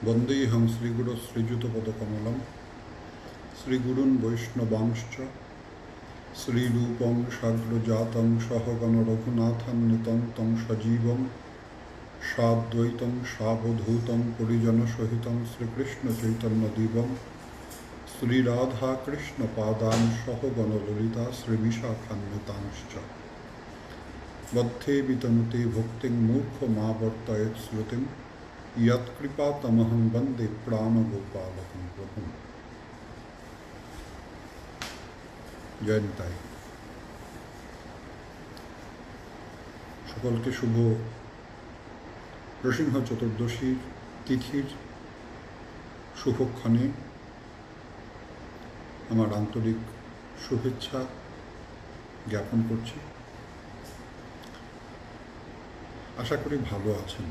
वन्देऽहं श्रीगुरो श्रीयुतपदकमलं श्रीगुरून् वैष्णवांश्च श्रीरूपं साग्रजातं सहगण रघुनाथान्वितं तं सजीवं साद्वैतं सावधूतं परिजनसहितं श्रीकृष्णचैतन्यदेवं श्रीराधाकृष्णपादान् सहगण ललिता श्रीविशाखान्वितांश्च बद्धे वितनुते भुक्तिं मूर्खमावर्तयेत् श्रुतिं यत्कृपातमहं वन्दे प्राणगोपालकं प्रभुं। जय निताई। সকলকে শুভ নৃসিংহ চতুর্দশীর তিথির শুভক্ষণে আমার আন্তরিক শুভেচ্ছা জ্ঞাপন করছি। আশা করি ভালো আছেন।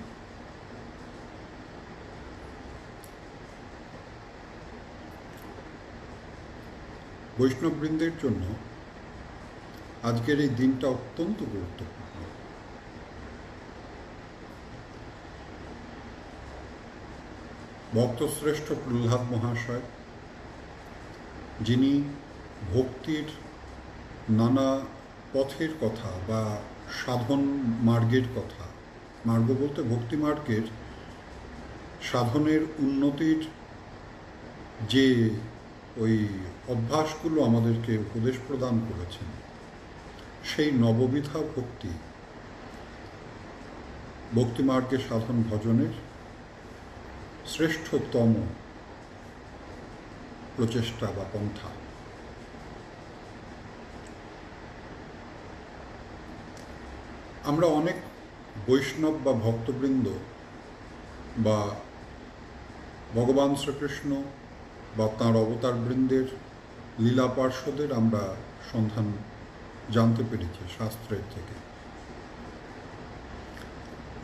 বৈষ্ণববৃন্দের জন্য আজকের এই দিনটা অত্যন্ত গুরুত্বপূর্ণ। ভক্তশ্রেষ্ঠ প্রহ্লাদ মহাশয়, যিনি ভক্তির নানা পথের কথা বা সাধন মার্গের কথা, মার্গ বলতে ভক্তি মার্গের সাধনের উন্নতির যে ওই অভ্যাসগুলো আমাদেরকে উপদেশ প্রদান করেছেন, সেই নববিধা ভক্তি ভক্তিমার্গে সাধন ভজনের শ্রেষ্ঠতম প্রচেষ্টা বা পন্থা। আমরা অনেক বৈষ্ণব বা ভক্তবৃন্দ বা ভগবান শ্রীকৃষ্ণ বা তাঁর অবতারবৃন্দের লীলা পার্শ্বদের আমরা সন্ধান জানতে পেরেছি শাস্ত্রের থেকে।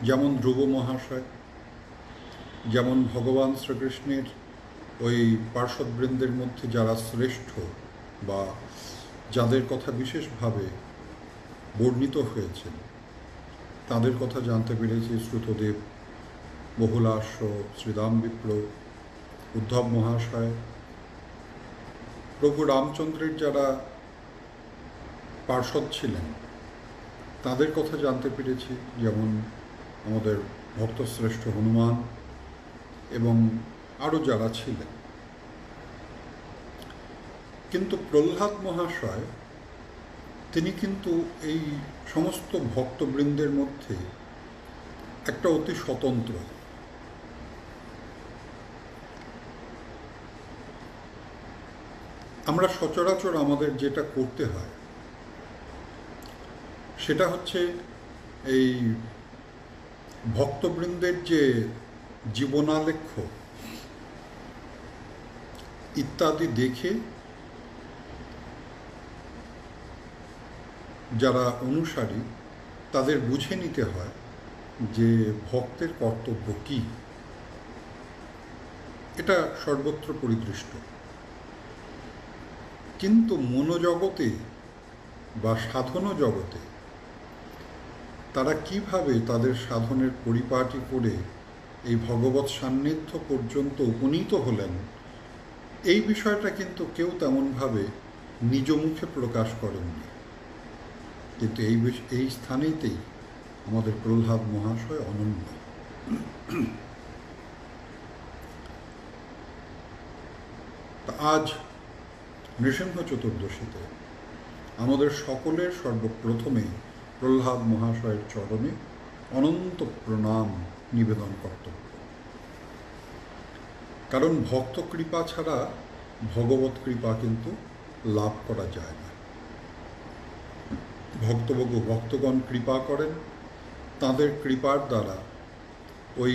যেমন ধ্রুব মহাশয়, যেমন ভগবান শ্রীকৃষ্ণের ওই পার্শ্বদবৃন্দের মধ্যে যারা শ্রেষ্ঠ বা যাদের কথা বিশেষভাবে বর্ণিত হয়েছেন, তাদের কথা জানতে পেরেছি। শ্রুতদেব, বহুলাশ্ব, শ্রীদাম বিপ্র, উদ্ধব মহাশয়, প্রভু রামচন্দ্রের যারা পার্ষদ ছিলেন তাদের কথা জানতে পেরেছি, যেমন আমাদের ভক্তশ্রেষ্ঠ হনুমান এবং আরও যারা ছিলেন। কিন্তু প্রহ্লাদ মহাশয় তিনি কিন্তু এই সমস্ত ভক্তবৃন্দের মধ্যে একটা অতি স্বতন্ত্র। আমরা সচরাচর আমাদের যেটা করতে হয় সেটা হচ্ছে এই ভক্তবৃন্দের যে জীবনালেখ্য ইত্যাদি দেখে যারা অনুসারী তাদের বুঝে নিতে হয় যে ভক্তের কর্তব্য কী। এটা সর্বত্র পরিদৃষ্ট। কিন্তু মনোজগতে বা সাধন জগতে তারা কিভাবে তাদের সাধনের পরিপাটি করে এই ভগবৎ সান্নিধ্য পর্যন্ত উপনীত হলেন, এই বিষয়টা কিন্তু কেউ তেমনভাবে নিজ মুখে প্রকাশ করেননি। কিন্তু এই স্থানেতেই আমাদের প্রহ্লাদ মহাশয় অনন্য। আজ নৃসিংহ চতুর্দশীতে আমাদের সকলের সর্বপ্রথমে প্রহ্লাদ মহাশয়ের চরণে অনন্ত প্রণাম নিবেদন কর্তব্য। কারণ ভক্ত কৃপা ছাড়া ভগবত কৃপা কিন্তু লাভ করা যায় না। ভক্তগণ কৃপা করেন, তাঁদের কৃপার দ্বারা ওই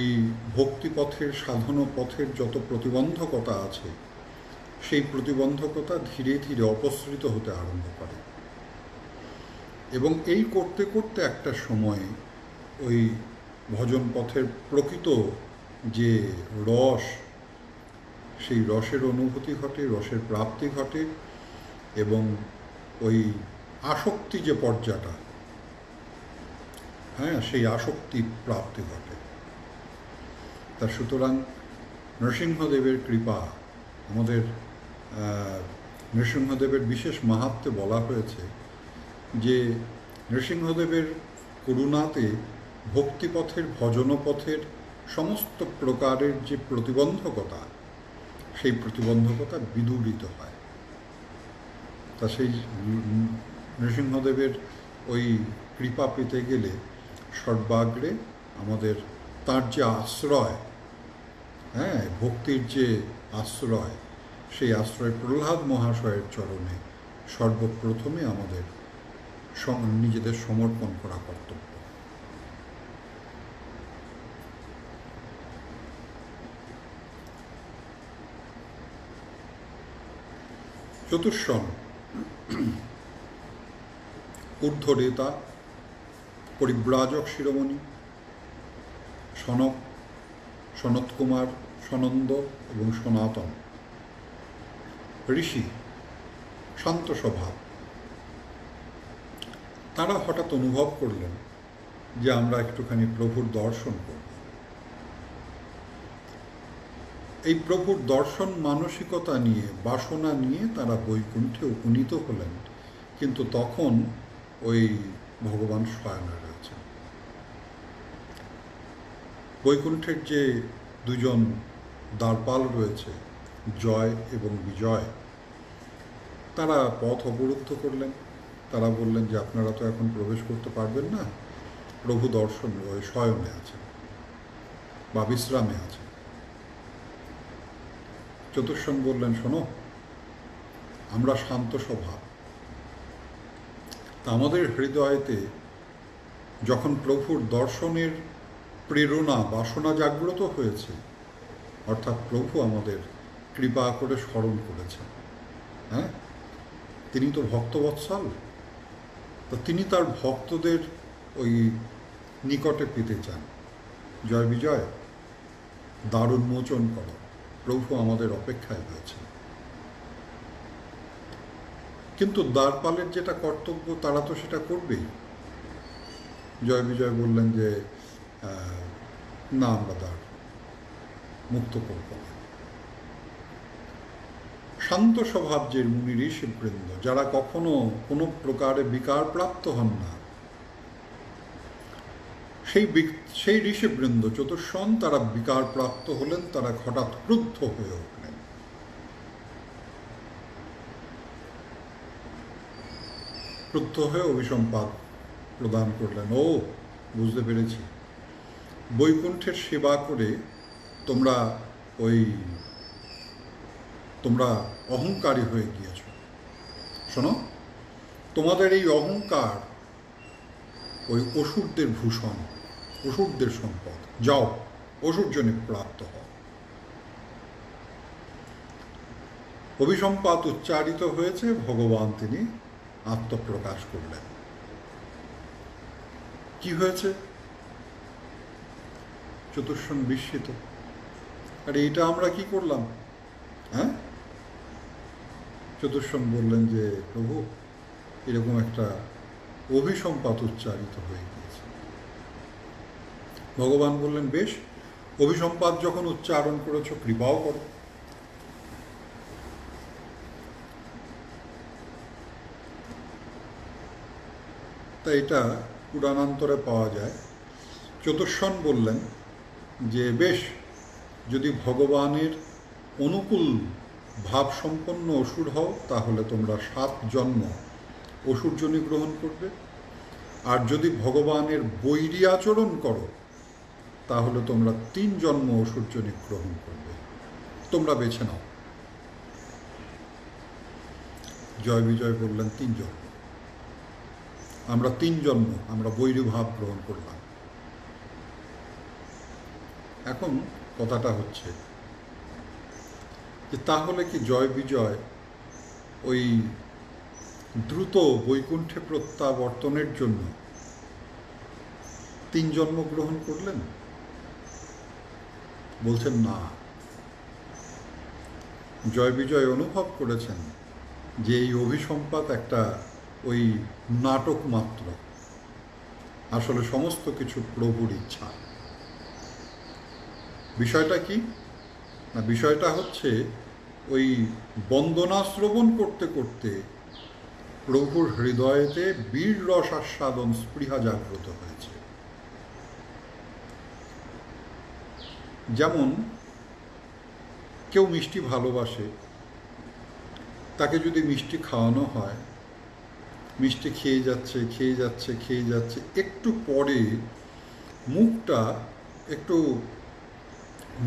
ভক্তিপথের সাধন পথের যত প্রতিবন্ধকতা আছে সেই প্রতিবন্ধকতা ধীরে ধীরে অপসৃত হতে আরম্ভ করে এবং এই করতে করতে একটা সময়ে ওই ভজন পথের প্রকৃত যে রস, সেই রসের অনুভূতি ঘটে, রসের প্রাপ্তি ঘটে এবং ওই আসক্তি যে পর্যায়টা, সেই আসক্তি প্রাপ্তি ঘটে। তা সুতরাং নৃসিংহদেবের কৃপা, আমাদের নৃসিংহদেবের বিশেষ মাহাত্ম্যে বলা হয়েছে যে নৃসিংহদেবের করুণাতে ভক্তিপথের ভজনপথের সমস্ত প্রকারের যে প্রতিবন্ধকতা, সেই প্রতিবন্ধকতা বিদূরিত হয়। তা সেই নৃসিংহদেবের ওই কৃপা পেতে গেলে সর্বাগ্রে আমাদের তার যে আশ্রয়, ভক্তির যে আশ্রয়, সেই আশ্রয় প্রহ্লাদ মহাশয়ের চরণে সর্বপ্রথমে আমাদের নিজেদের সমর্পণ করা কর্তব্য। চতুর্শন ঊর্ধ্বরেতা, পরিব্রাজক শিরোমণি, সনক, সনত কুমার, সনন্দ এবং সনাতন ঋষি, শান্ত স্বভাব। তারা হঠাৎ অনুভব করলেন যে আমরা একটুখানি প্রভুর দর্শন করব। এই প্রভুর দর্শন মানসিকতা নিয়ে, বাসনা নিয়ে তারা বৈকুণ্ঠে উপনীত হলেন, কিন্তু তখন ওই ভগবান শয়নে রয়েছেন। বৈকুণ্ঠের যে দুজন দ্বারপাল রয়েছে, জয় এবং বিজয়, তারা পথ অবরুদ্ধ করলেন। তারা বললেন যে আপনারা তো এখন প্রবেশ করতে পারবেন না, প্রভু দর্শন শয়নে আছেন বা বিশ্রামে আছেন। চতুর্শন বললেন, শোনো, আমরা শান্ত স্বভাব, তা আমাদের হৃদয়েতে যখন প্রভুর দর্শনের প্রেরণা, বাসনা জাগ্রত হয়েছে, অর্থাৎ প্রভু আমাদের কৃপা করে স্মরণ করেছেন, তিনি তো ভক্তবৎসল, তা তিনি তার ভক্তদের ওই নিকটে পেতে চান। জয় বিজয়, দ্বার উন্মোচন করো, প্রভু আমাদের অপেক্ষায় রয়েছে। কিন্তু দ্বারপালের যেটা কর্তব্য, তারা তো সেটা করবেই। জয় বিজয় বললেন যে না, আমরা দ্বার মুক্ত করব না। শান্ত স্বভাব যে মুনি ঋষিবৃন্দ, যারা কখনো কোনো প্রকারে বিকার প্রাপ্ত হন না, সেই ঋষিবৃন্দ চতুর্শন, তারা বিকার প্রাপ্ত হলেন, তারা হঠাৎ ক্রুদ্ধ হয়ে উঠলেন। ক্রুদ্ধ হয়ে অভিসম্পাদ প্রদান করলেন। ও, বুঝতে পেরেছি, বৈকুণ্ঠের সেবা করে তোমরা অহংকারী হয়ে গিয়েছ। শোনো, তোমাদের এই অহংকার ওই অসুরদের ভূষণ, অসুরদের সম্পদ। যাও, অসুরজনে প্রাপ্ত হও। অভিসম্পাত উচ্চারিত হয়েছে, ভগবান তিনি আত্মপ্রকাশ করলেন। কি হয়েছে? চতুর্শন বিস্মিত, আর এটা আমরা কি করলাম? চতুর্শন বললেন যে প্রভু, এরকম একটা অভিসম্পাত উচ্চারিত হয়ে গিয়েছে। ভগবান বললেন, বেশ, অভিসম্পাত যখন উচ্চারণ করেছ, কৃপাও করো। তা এটা পুরাণান্তরে পাওয়া যায়। চতুর্শন বললেন যে বেশ, যদি ভগবানের অনুকূল ভাবসম্পন্ন অসুর হও, তাহলে তোমরা 7 জন্ম অসুরজনী গ্রহণ করবে। আর যদি ভগবানের বৈরী আচরণ করো, তাহলে তোমরা 3 জন্ম অসুরজনী গ্রহণ করবে। তোমরা বেছে নাও। জয় বিজয় বললেন, 3 জন্ম। আমরা 3 জন্ম, আমরা বৈরী ভাব গ্রহণ করলাম। এখন কথাটা হচ্ছে যে তাহলে কি জয় বিজয় ওই দ্রুত বৈকুণ্ঠে প্রত্যাবর্তনের জন্য 3 জন্ম গ্রহণ করলেন? বলছেন না। জয় বিজয় অনুভব করেছেন যে এই অভিসম্পাত একটা ওই নাটক মাত্র, আসলে সমস্ত কিছু প্রভুর ইচ্ছা। বিষয়টা কি? না, বিষয়টা হচ্ছে ওই বন্দনা শ্রবণ করতে করতে প্রভুর হৃদয়েতে বীর রস আস্বাদন স্পৃহা জাগ্রত হয়েছে। যেমন কেউ মিষ্টি ভালোবাসে, তাকে যদি মিষ্টি খাওয়ানো হয়, মিষ্টি খেয়ে যাচ্ছে খেয়ে যাচ্ছে খেয়ে যাচ্ছে, একটু পরে মুখটা একটু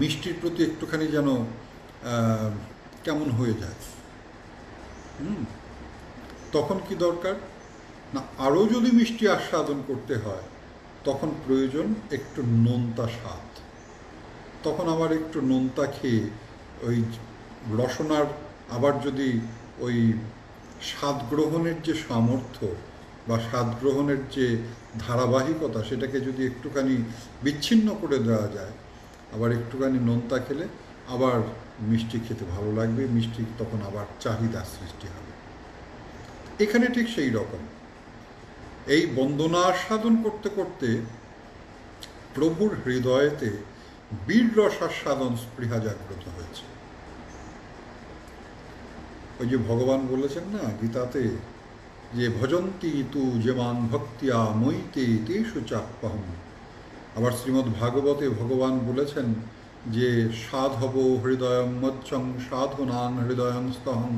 মিষ্টির প্রতি একটুখানি যেন কেমন হয়ে যায়। তখন কি দরকার না, আরও যদি মিষ্টি আস্বাদন করতে হয় তখন প্রয়োজন একটু নোনতা স্বাদ। তখন আবার একটু নোনতা খেয়ে ওই রসনার আবার যদি ওই স্বাদ গ্রহণের যে সামর্থ্য বা স্বাদ গ্রহণের যে ধারাবাহিকতা, সেটাকে যদি একটুখানি বিচ্ছিন্ন করে দেওয়া যায়, আবার একটুখানি নোনতা খেলে আবার মিষ্টি খেতে ভালো লাগবে, মিষ্টি তখন আবার চাহিদা সৃষ্টি হবে। এখানে ঠিক সেই রকম এই বন্দনা আস্বাদন করতে করতে প্রভুর হৃদয়েতে বীর রস আস্বাদন স্পৃহা জাগ্রত হয়েছে। ওই যে ভগবান বলেছেন না গীতাতে, যে ভজন্তি তু যেমান ভক্তিয়া মইতে তেষু চাপ্যহম। আবার শ্রীমদ্ ভাগবতে ভগবান বলেছেন যে সাধব হৃদয়ং মচ্ছং সাধুনাং হৃদয়ং স্তহং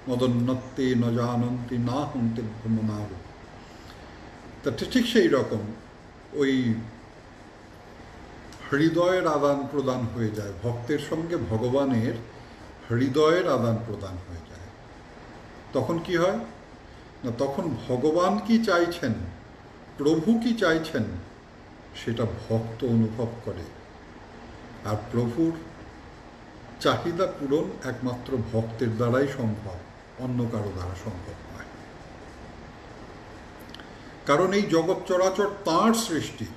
মদন্নত্তে ন জানন্তি না হন্তে ব্রহ্মনার। তা ঠিক সেই রকম ওই হৃদয়ের আদান প্রদান হয়ে যায়, ভক্তের সঙ্গে ভগবানের হৃদয়ের আদান প্রদান হয়ে যায়। তখন কি হয় না, তখন ভগবান কি চাইছেন, প্রভু কি চাইছেন, সেটা ভক্ত অনুভব করে। আর প্রভুর চাহিদা পূরণ একমাত্র ভক্তের দ্বারাই সম্ভব, অন্য কারো দ্বারা সম্ভব নয়। কারণ এই জগৎ চরাচর তাঁর সৃষ্টি।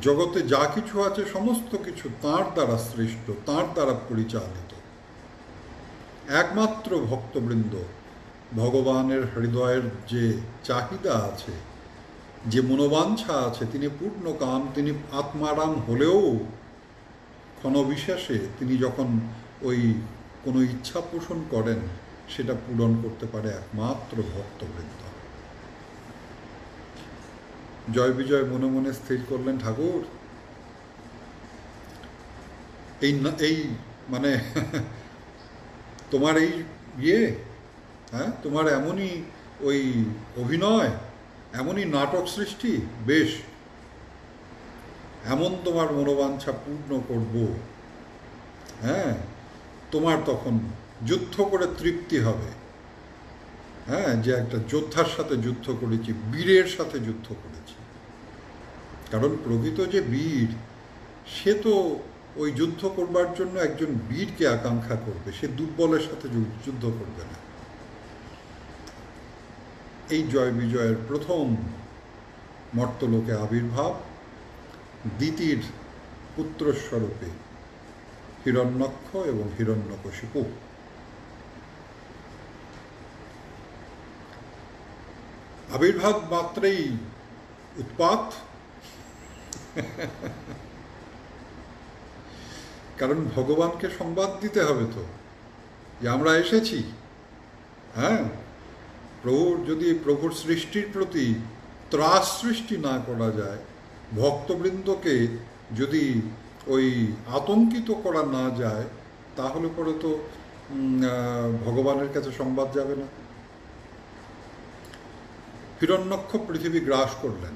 জগতে যা কিছু আছে সমস্ত কিছু তাঁর দ্বারা সৃষ্ট, তাঁর দ্বারা পরিচালিত। একমাত্র ভক্তবৃন্দ ভগবানের হৃদয়ের যে চাহিদা আছে, যে মনোবাঞ্ছা আছে, তিনি পূর্ণকাম, তিনি আত্মারাম হলেও ক্ষণবিশেষে তিনি যখন ওই কোনো ইচ্ছা পোষণ করেন, সেটা পূরণ করতে পারে একমাত্র ভক্তবৃন্দ। জয় বিজয় মনে মনে স্থির করলেন ঠাকুর, এই মানে তোমার এই হ্যাঁ, তোমার এমনই ওই অভিনয়, এমনই নাটক সৃষ্টি, বেশ এমন তোমার মনোবাঞ্ছা পূর্ণ করব। হ্যাঁ, তোমার তখন যুদ্ধ করে তৃপ্তি হবে। হ্যাঁ, যে একটা যোদ্ধার সাথে যুদ্ধ করেছি, বীরের সাথে যুদ্ধ করেছি। কারণ প্রকৃত যে বীর, সে তো ওই যুদ্ধ করবার জন্য একজন বীরকে আকাঙ্ক্ষা করবে, সে দুর্বলের সাথে যুদ্ধ করবে না। এই জয় বিজয়ের প্রথম মর্তলোকে আবির্ভাব, দিতির পুত্রস্বরূপে হিরণ্যক্ষ এবং হিরণ্যকশিপু। আবির্ভাব মাত্রেই উৎপাত, কারণ ভগবানকে সংবাদ দিতে হবে তো যে আমরা এসেছি। হ্যাঁ, প্রভুর সৃষ্টির প্রতি ত্রাস সৃষ্টি না করা যায়, ভক্তবৃন্দকে যদি ওই আতঙ্কিত করা না যায়, তাহলে পরে তো ভগবানের কাছে সংবাদ যাবে না। হিরণ্যক্ষ পৃথিবী গ্রাস করলেন,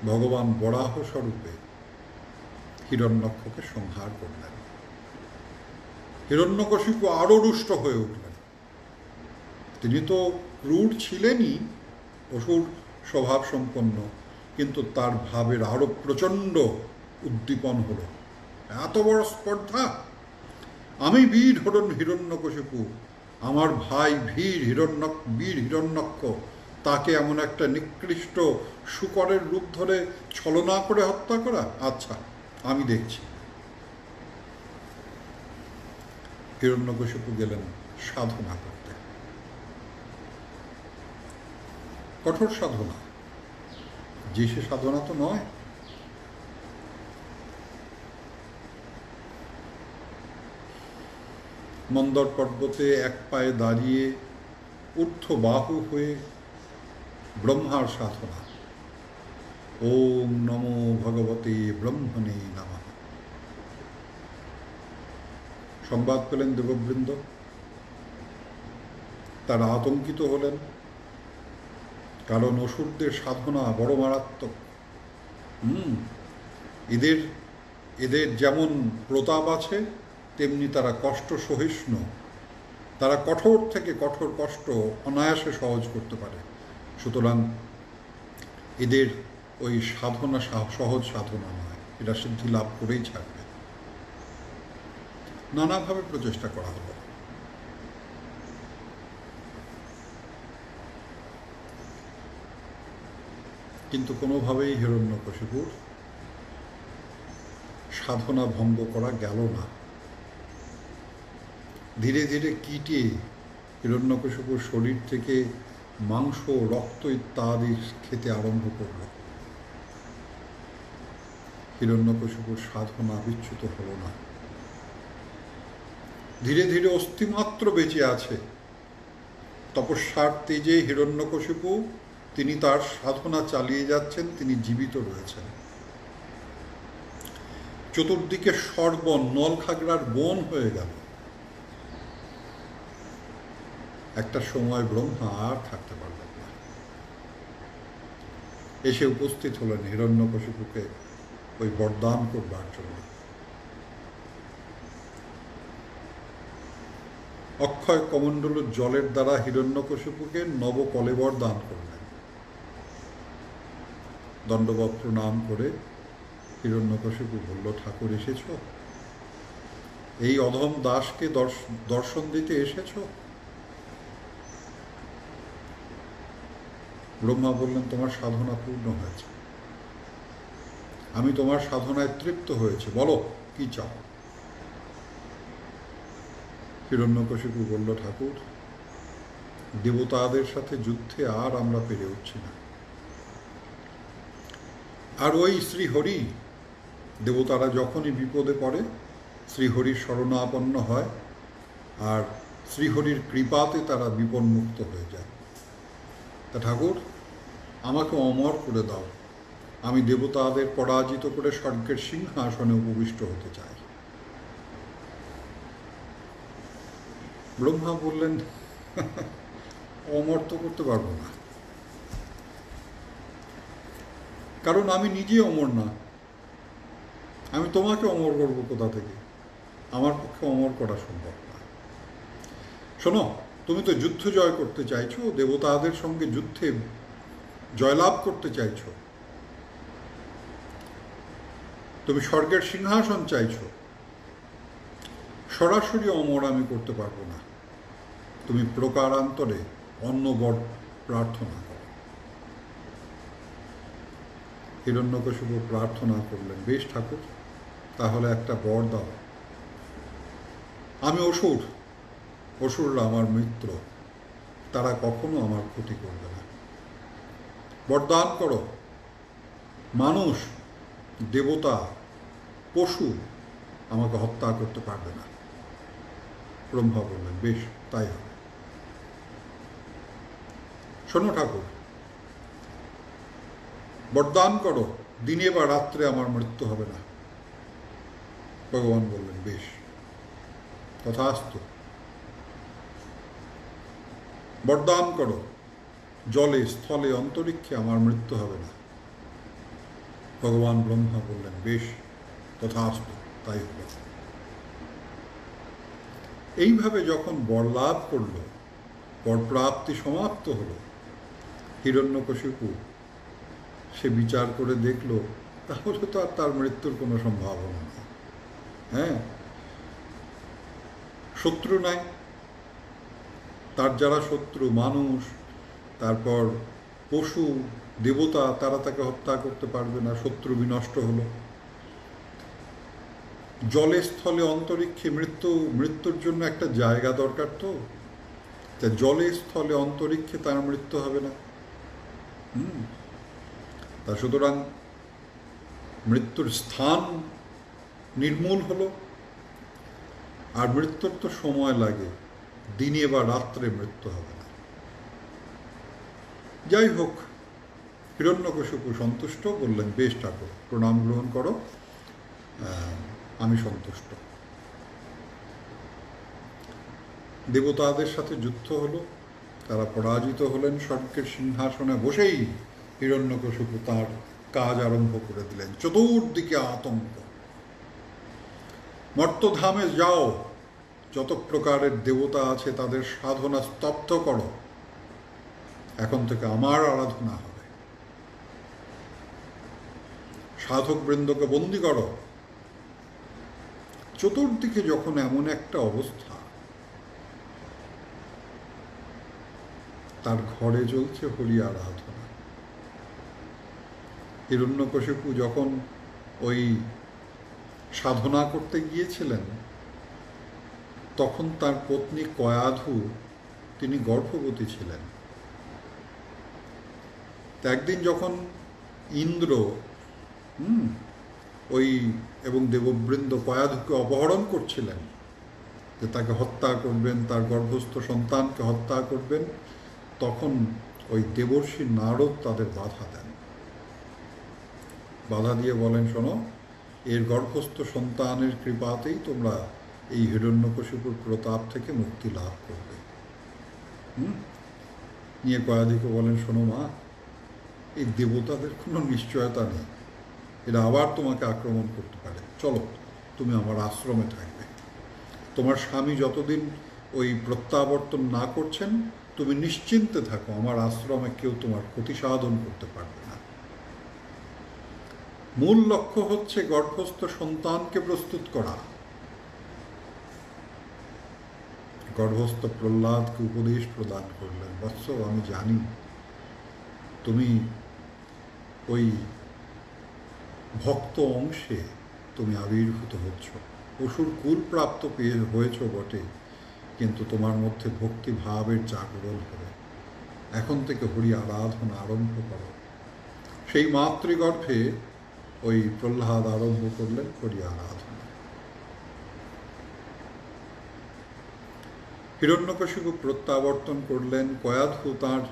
ভগবান বরাহ স্বরূপে হিরণ্যক্ষকে সংহার করলেন। হিরণ্যকশিপু আরো রুষ্ট হয়ে উঠলেন। তিনি তো ক্রূর ছিলেনই, অসুর স্বভাব সম্পন্ন, কিন্তু তার ভাবের আরো প্রচণ্ড উদ্দীপন হল। এত বড় স্পর্ধা! আমি বীর হিরণ্যকশিপু, আমার ভাই বীর হিরণ্যক্ষ, তাকে এমন একটা নিকৃষ্ট শূকরের রূপ ধরে ছলনা করে হত্যা করা? আচ্ছা, আমি দেখছি। হিরণ্যকশিপু গেলেন সাধনা করতে, কঠোর সাধনা। যে সে সাধনা তো নয়, মন্দর পর্বতে এক পায়ে দাঁড়িয়ে ঊর্ধ্ববাহু হয়ে ব্রহ্মার সাধনা। ওম নমো ভগবতে ব্রহ্মণে নমঃ। সংবাদ পেলেন দেববৃন্দ, তারা আতঙ্কিত হলেন, কারণ অসুরদের সাধনা বড় মারাত্মক। এদের এদের যেমন প্রতাপ আছে, তেমনি তারা কষ্ট সহিষ্ণু। তারা কঠোর থেকে কঠোর কষ্ট অনায়াসে সহজ করতে পারে। সুতরাং এদের ওই সাধনা সহজ সাধনা নয়, এরা সিদ্ধি লাভ করেই ছাড়বে। নানাভাবে প্রচেষ্টা করা হলো, কিন্তু কোনোভাবেই হিরণ্যকশিপুর সাধনা ভঙ্গ করা গেল না। ধীরে ধীরে কীটে হিরণ্যকশিপুর শরীর থেকে মাংস, রক্ত ইত্যাদি খেতে আরম্ভ করল। হিরণ্যকশিপুর সাধনা বিচ্যুত হল না। ধীরে ধীরে অস্থিমাত্র বেঁচে আছে। তপস্যার তেজে হিরণ্যকশিপু তিনি তার সাধনা চালিয়ে যাচ্ছেন, তিনি জীবিত রয়েছেন। চতুর্দিকে সর্বন, নলখাগড়ার বন হয়ে গেল। একটা সময় ব্রহ্মা আর থাকতে পারলেন না, এসে উপস্থিত হলেন হিরণ্যকশিপুকে ওই বরদান করবার জন্য। অক্ষয় কমণ্ডল জলের দ্বারা হিরণ্যকশিপুকে নবকলেবর দান করলেন। দণ্ডবত প্রণাম করে হিরণ্যকশিপু বলল, ঠাকুর এসেছ? এই অধম দাসকে দর্শন দিতে এসেছ? ব্রহ্মা বললেন, তোমার সাধনা পূর্ণ হয়েছে, আমি তোমার সাধনায় তৃপ্ত হয়েছে, বলো কি চাও? হিরণ্যকশিপু বলল, ঠাকুর, দেবতাদের সাথে যুদ্ধে আর আমরা পেরে উঠছি না। আর ওই শ্রীহরি, দেবতারা যখনই বিপদে পড়ে শ্রীহরির শরণাপন্ন হয়, আর শ্রীহরির কৃপাতে তারা বিপন্মুক্ত হয়ে যায়। তা ঠাকুর, আমাকে অমর করে দাও, আমি দেবতাদের পরাজিত করে স্বর্গের সিংহাসনে উপবিষ্ট হতে চাই। ব্রহ্মা বললেন, অমর তো করতে পারবো না, কারণ আমি নিজে অমর না। আমি তোমাকে অমর করবো কোথা থেকে? আমার পক্ষে অমর করা সম্ভব না। শোনো, তুমি তো যুদ্ধ জয় করতে চাইছো, দেবতাদের সঙ্গে যুদ্ধে জয়লাভ করতে চাইছো, তুমি স্বর্গের সিংহাসন চাইছো। সরাসরি অমর আমি করতে পারবো না, তুমি প্রকারান্তরে অন্য বর প্রার্থনা করো। হিরণ্যকশিপু প্রার্থনা করলেন, বেশ ঠাকুর, তাহলে একটা বর দাও। আমি অসুররা আমার মিত্র, তারা কখনো আমার ক্ষতি করবে না। বরদান করো, মানুষ, দেবতা, পশু আমাকে হত্যা করতে পারবে না। ব্রহ্মা বললেন, বেশ, তাই হবে। শোনো ঠাকুর, বরদান করো, দিনে বা রাত্রে আমার মৃত্যু হবে না। ভগবান বললেন, বেশ, তথাস্তু। বরদান করো, জলে, স্থলে, অন্তরিক্ষে আমার মৃত্যু হবে না। ভগবান ব্রহ্মা বললেন, বেশ, তথাস্তু, তাই হবে। এইভাবে যখন বর লাভ করল, বরপ্রাপ্তি সমাপ্ত হল, হিরণ্যকশিপু সে বিচার করে দেখল, তাহলে তো আর তার মৃত্যুর কোনো সম্ভাবনা নেই। হ্যাঁ, শত্রু নাই, তার যারা শত্রু, মানুষ, তারপর পশু, দেবতা, তারা তাকে হত্যা করতে পারবে না, শত্রু বিনষ্ট হলো। জলে, স্থলে, অন্তরিক্ষে মৃত্যুর জন্য একটা জায়গা দরকার, তো তা জলে, স্থলে, অন্তরিক্ষে তার মৃত্যু হবে না। তা সুতরাং মৃত্যুর স্থান নির্মূল হলো। আর মৃত্যুর তো সময় লাগে, দিনে বা রাত্রে মৃত্যু হবে না। যাই হোক, হিরণ্যকশিপু সন্তুষ্ট, বললেন বেশ ঠাকুর, প্রণাম গ্রহণ করো, আমি সন্তুষ্ট। দেবতাদের সাথে যুদ্ধ হলো, তারা পরাজিত হলেন। স্বর্গের সিংহাসনে বসেই হিরণ্যকশিপু তাঁর কাজ আরম্ভ করে দিলেন। চতুর্দিকে আতঙ্ক। মর্তধামে যাও, যত প্রকারের দেবতা আছে তাদের সাধনা স্তব্ধ করো, এখন থেকে আমার আরাধনা হবে। সাধক বৃন্দকে বন্দী করো। চতুর্দিকে যখন এমন একটা অবস্থা, তার ঘরে চলছে হরি আরাধনা। হিরণ্যকশিপু যখন ওই সাধনা করতে গিয়েছিলেন, তখন তার পত্নী কয়াধু তিনি গর্ভবতী ছিলেন। একদিন যখন ইন্দ্র ওই এবং দেববৃন্দ কয়াধুকে অপহরণ করছিলেন, যে তাকে হত্যা করবেন, তার গর্ভস্থ সন্তানকে হত্যা করবেন, তখন ওই দেবর্ষি নারদ তাদের বাধা দেন। বাধা দিয়ে বলেন, শোনো, এর গর্ভস্থ সন্তানের কৃপাতেই তোমরা এই হিরণ্যকশিপুর প্রতাপ থেকে মুক্তি লাভ করবে। নিয়ে কয়াধিকে বলেন, শোনো মা, এই দেবতাদের কোনো নিশ্চয়তা নেই, এরা আবার তোমাকে আক্রমণ করতে পারে, চলো তুমি আমার আশ্রমে থাকবে। তোমার স্বামী যতদিন ওই প্রত্যাবর্তন না করছেন, তুমি নিশ্চিন্তে থাকো, আমার আশ্রমে কেউ তোমার ক্ষতি সাধন করতে পারবে না। মূল লক্ষ্য হচ্ছে গর্ভস্থ সন্তানকে প্রস্তুত করা। গর্ভস্থ প্রহ্লাদকে উপদেশ প্রদান করলেন, বৎস, আমি জানি তুমি ওই ভক্ত অংশে তুমি আবির্ভূত হচ্ছ, অসুর কুল প্রাপ্ত হয়েছ বটে, কিন্তু তোমার মধ্যে ভক্তি ভাবের জাগরণ হবে। এখন থেকে হরি আরাধনা আরম্ভ করো। সেই মাতৃগর্ভে ওই প্রহ্লাদ আরম্ভ করলেন হরি আরাধনা। হিরণ্যকশিপু প্রত্যাবর্তন করলেন। কয়াধু তাঁর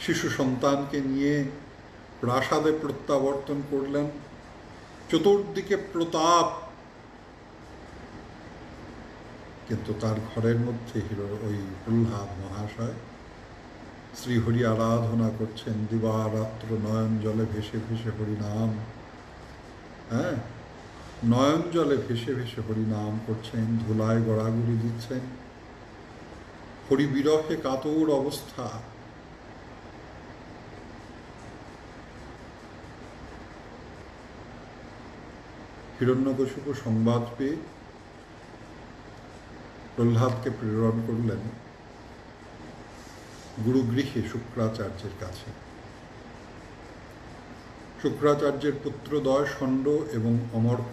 শিশু সন্তানকে নিয়ে প্রাসাদে প্রত্যাবর্তন করলেন। চতুর্দিকে প্রতাপ, কিন্তু তার ঘরের মধ্যে ওই প্রহ্লাদ মহাশয় শ্রীহরি আরাধনা করছেন। দিবারাত্র নয়ন জলে ভেসে ভেসে হরিনাম, নয়ন জলে ভেসে ভেসে হরিনাম করছেন, ধুলায় গড়াগড়ি দিচ্ছেন। হরি বিরহে কাতর অবস্থা। হিরণ্যকশিপু সংবাদ পেয়ে প্রহ্লাদকে প্রেরণ করলেন গুরুগৃহে শুক্রাচার্যের কাছে। শুক্রাচার্যের পুত্রদ্বয় ষণ্ড এবং অমর্ক,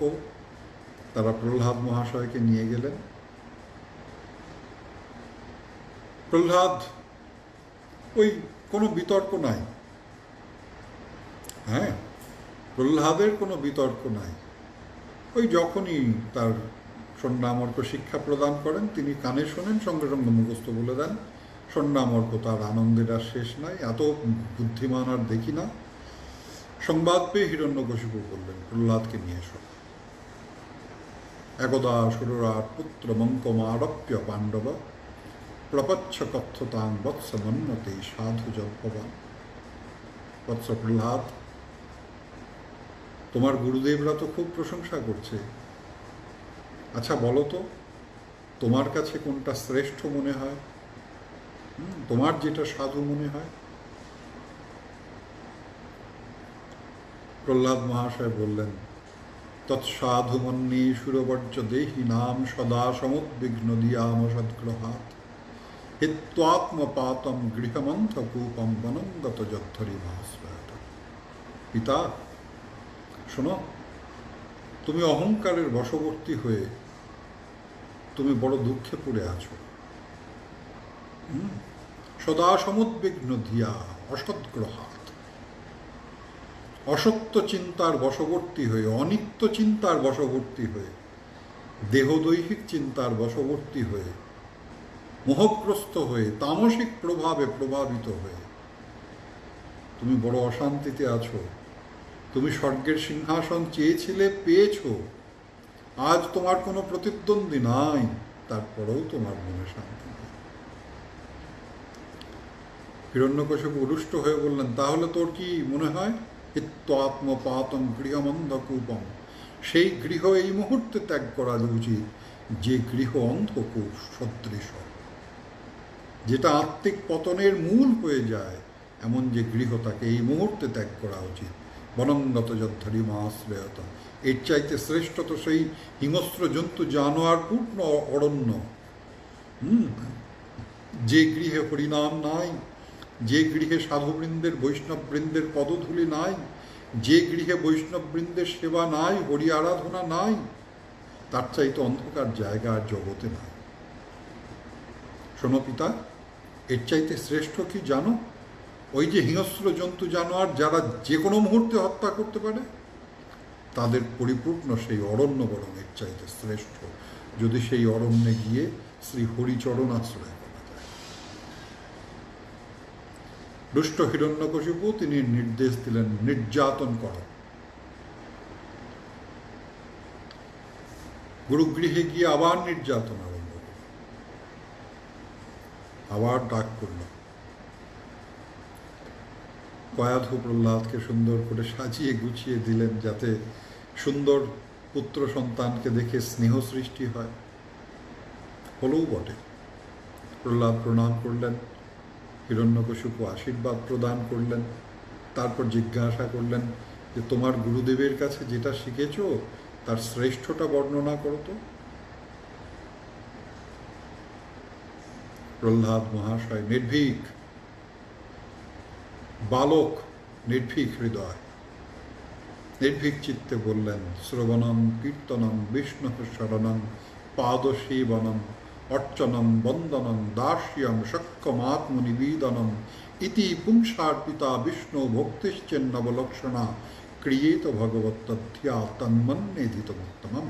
তারা প্রহ্লাদ মহাশয়কে নিয়ে গেলেন। প্রহ্লাদ, ওই কোনো বিতর্ক নাই, প্রহ্লাদের কোনো বিতর্ক নাই। ওই যখনই তার ষণ্ডামর্ক শিক্ষা প্রদান করেন, তিনি কানে শোনেন, সঙ্গে সঙ্গে মুখস্থ বলে দেন। ষণ্ডামর্ক তার আনন্দের আর শেষ নাই, এত বুদ্ধিমান আর দেখি না। সংবাদ পেয়ে হিরণ্যকশিপু বললেন, প্রহ্লাদকে নিয়ে এসো। একদা সুরাট পুত্র মঙ্কমারপ্য পাণ্ডব প্রপচ্ছ কথ্যতাং বৎস মন্যতে সাধু জল্পবান। বৎস প্রহ্লাদ, তোমার গুরুদেবরা তো খুব প্রশংসা করছে, আচ্ছা বলো তো, তোমার কাছে কোনটা শ্রেষ্ঠ মনে হয়, তোমার যেটা সাধু মনে হয়? প্রহ্লাদ মহাশয় বললেন, তৎসাধু মন্যে সুরবর্য দেহি নাম সদা সমুদ্বিগ্ন দিয়াম সদ্গ্রহাত হিত্বাত্মপাতম গৃহমন্থ কূপম বনঙ্গত যদ্ধরি মহাশ্রয়ত। পিতা, শোনো, তুমি অহংকারের বশবর্তী হয়ে তুমি বড় দুঃখে পড়ে আছো। সদা সমুদ্বিগ্ন ধিয়া অসদ্গ্রহাত, অসত্য চিন্তার বশবর্তী হয়ে, অনিত্য চিন্তার বশবর্তী হয়ে দেহদৈহিক চিন্তার বশবর্তী হয়ে, মোহগ্রস্ত হয়ে, তামসিক প্রভাবে প্রভাবিত হয়ে তুমি বড় অশান্তিতে আছো। তুমি স্বর্গের সিংহাসন চেয়েছিলে, পেয়েছ। আজ তোমার কোনো প্রতিদ্বন্দ্বী নাই, তারপরেও তোমার মনে শান্তি নেই। হিরণ্যকশিপু রুষ্ট হয়ে বললেন, তাহলে তোর কি মনে হয়? হিত্বাত্মপাতম গৃহমন্ধকূপম, সেই গৃহ এই মুহূর্তে ত্যাগ করা উচিত যে গৃহ অন্ধকূপ সদৃশ, যেটা আত্মিক পতনের মূল হয়ে যায়, এমন যে গৃহ তাকে এই মুহূর্তে ত্যাগ করা উচিত। বনঙ্গত যদ্ধরি মাশ্রয়ত, এর চাইতে শ্রেষ্ঠ তো সেই হিংস্র জন্তু জানোয়ার পূর্ণ অরণ্য, যে গৃহে হরিনাম নাই, যে গৃহে সাধুবৃন্দের বৈষ্ণববৃন্দের পদধূলি নাই, যে গৃহে বৈষ্ণববৃন্দের সেবা নাই, হরি আরাধনা নাই, তার চাইতে অন্ধকার জায়গা আর জগতে নাই। শোনো পিতা, এর চাইতে শ্রেষ্ঠ কি জানো? ওই যে হিংস্র জন্তু জানোয়ার যারা যে কোনো মুহূর্তে হত্যা করতে পারে, তাদের পরিপূর্ণ সেই অরণ্য বরং এর চাইতে শ্রেষ্ঠ, যদি সেই অরণ্যে গিয়ে শ্রী হরিচরণ আশ্রয় করা যায়। দুষ্ট হিরণ্যকশিপু তিনি নির্দেশ দিলেন, নির্যাতন করো। গুরুগৃহে গিয়ে আবার নির্যাতন আরম্ভ করল, আবার ডাক করল। কয়াধু প্রহ্লাদকে সুন্দর করে সাজিয়ে গুছিয়ে দিলেন, যাতে সুন্দর পুত্র সন্তানকে দেখে স্নেহ সৃষ্টি হয়। হলেও বটে। প্রহ্লাদ প্রণাম করলেন, হিরণ্যকশিপু আশীর্বাদ প্রদান করলেন, তারপর জিজ্ঞাসা করলেন যে তোমার গুরুদেবের কাছে যেটা শিখেছ তার শ্রেষ্ঠটা বর্ণনা করো তো। প্রহ্লাদ মহাশয় নির্ভীক বালক, নির্ভীক হৃদয়, নির্ভীক চিত্তে বললেন, শ্রবণম কীর্তনম বিষ্ণু শরণম পাদসেবনম অর্চনম বন্দনম দাস্যম শক্যমাত্মনিবেদনম ইতি পুংসার্পিতা বিষ্ণু ভক্তিশ্চেন্নবলক্ষণা ক্রিয়েত ভগবত্তধ্যা তন্মন্যেধিতমুত্তমম।